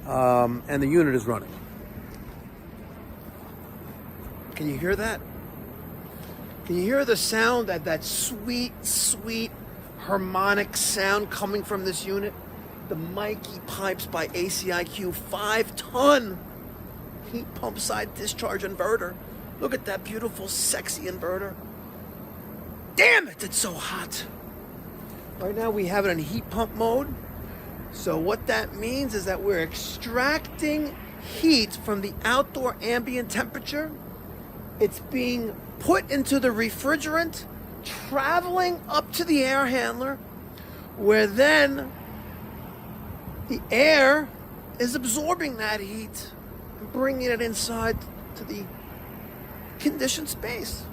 and the unit is running. Can you hear that? Can you hear the sound, that sweet, sweet harmonic sound coming from this unit? The Mikey Pipes by ACIQ 5-ton heat pump side discharge inverter. Look at that beautiful, sexy inverter. Damn it, it's so hot. Right now we have it in heat pump mode. So what that means is that we're extracting heat from the outdoor ambient temperature. It's being put into the refrigerant, traveling up to the air handler, where then the air is absorbing that heat and bringing it inside to the conditioned space.